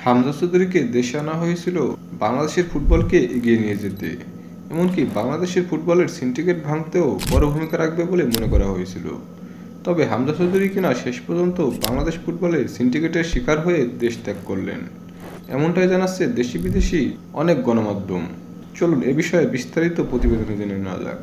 হামজা চৌধুরীকে দেশে আনা হয়েছিল বাংলাদেশের ফুটবলকে এগিয়ে নিয়ে যেতে, এমনকি বাংলাদেশের ফুটবলের সিন্ডিকেট ভাঙতেও বড় ভূমিকা রাখবে বলে মনে করা হয়েছিল। তবে হামজা চৌধুরী কিনা শেষ পর্যন্ত বাংলাদেশ ফুটবলের সিন্ডিকেটের শিকার হয়ে দেশ ত্যাগ করলেন, এমনটাই জানাচ্ছে দেশি বিদেশি অনেক গণমাধ্যম। চলুন এ বিষয়ে বিস্তারিত প্রতিবেদনে জেনে নেওয়া যাক।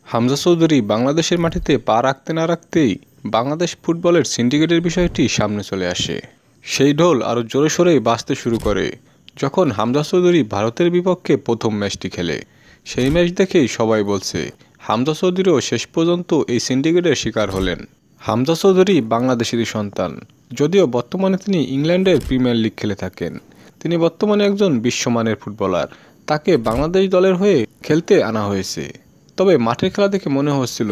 হামজা চৌধুরী বাংলাদেশের মাটিতে পা রাখতে না রাখতেই বাংলাদেশ ফুটবলের সিন্ডিকেটের বিষয়টি সামনে চলে আসে। সেই ঢোল আরও জোরে সোরেই বাজতে শুরু করে যখন হামজা চৌধুরী ভারতের বিপক্ষে প্রথম ম্যাচটি খেলে। সেই ম্যাচ দেখেই সবাই বলছে হামজা চৌধুরীও শেষ পর্যন্ত এই সিন্ডিকেটের শিকার হলেন। হামজা চৌধুরী বাংলাদেশেরই সন্তান, যদিও বর্তমানে তিনি ইংল্যান্ডের প্রিমিয়ার লিগ খেলে থাকেন। তিনি বর্তমানে একজন বিশ্বমানের ফুটবলার। তাকে বাংলাদেশ দলের হয়ে খেলতে আনা হয়েছে। তবে মাঠের খেলা দেখে মনে হচ্ছিল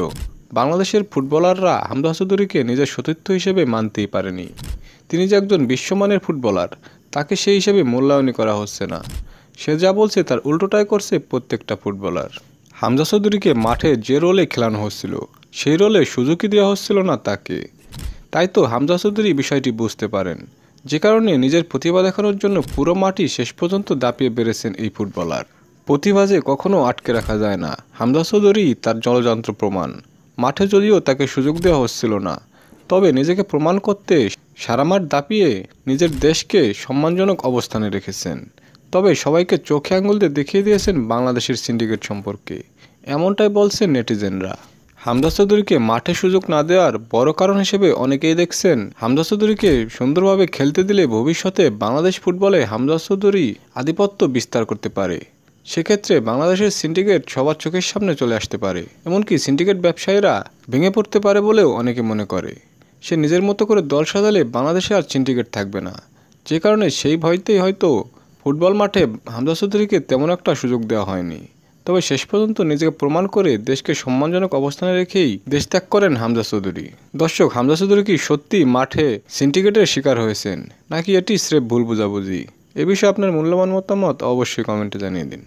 বাংলাদেশের ফুটবলাররা হামজা চৌধুরীকে নিজের সতীর্থ হিসেবে মানতেই পারেনি। তিনি যে একজন বিশ্বমানের ফুটবলার, তাকে সেই হিসেবে মূল্যায়নই করা হচ্ছে না। সে যা বলছে তার উল্টোটাই করছে প্রত্যেকটা ফুটবলার। হামজা চৌধুরীকে মাঠে যে রোলে খেলানো হচ্ছিল সেই রোলে সুযোগই দেওয়া হচ্ছিল না তাকে। তাই তো হামজা চৌধুরী বিষয়টি বুঝতে পারেন, যে কারণে নিজের প্রতিভা দেখানোর জন্য পুরো মাঠই শেষ পর্যন্ত দাপিয়ে বেড়েছেন এই ফুটবলার। প্রতিভা যে কখনো আটকে রাখা যায় না, হামজা চৌধুরী তার জলযন্ত্র প্রমাণ। মাঠে যদিও তাকে সুযোগ দেওয়া হচ্ছিল না, তবে নিজেকে প্রমাণ করতে সারা মাঠ দাপিয়ে নিজের দেশকে সম্মানজনক অবস্থানে রেখেছেন। তবে সবাইকে চোখে আঙুল দিয়ে দেখিয়ে দিয়েছেন বাংলাদেশের সিন্ডিকেট সম্পর্কে, এমনটাই বলছেন নেটিজেনরা। হামজা চৌধুরীকে মাঠে সুযোগ না দেওয়ার বড় কারণ হিসেবে অনেকেই দেখছেন হামজা চৌধুরীকে সুন্দরভাবে খেলতে দিলে ভবিষ্যতে বাংলাদেশ ফুটবলে হামজা চৌধুরী আধিপত্য বিস্তার করতে পারে। সেক্ষেত্রে বাংলাদেশের সিন্ডিকেট সবার চোখের সামনে চলে আসতে পারে, এমনকি সিন্ডিকেট ব্যবসায়ীরা ভেঙে পড়তে পারে বলেও অনেকে মনে করে। সে নিজের মতো করে দল সাজালে বাংলাদেশে আর সিন্ডিকেট থাকবে না, যে কারণে সেই ভয়তেই হয়তো ফুটবল মাঠে হামজা চৌধুরীকে তেমন একটা সুযোগ দেওয়া হয়নি। তবে শেষ পর্যন্ত নিজেকে প্রমাণ করে দেশকে সম্মানজনক অবস্থানে রেখেই দেশ ত্যাগ করেন হামজা চৌধুরী। দর্শক, হামজা চৌধুরী কি সত্যি মাঠে সিন্ডিকেটের শিকার হয়েছেন, নাকি এটি স্রেফ ভুল বোঝাবুঝি? এ বিষয়ে আপনার মূল্যবান মতামত অবশ্যই কমেন্টে জানিয়ে দিন।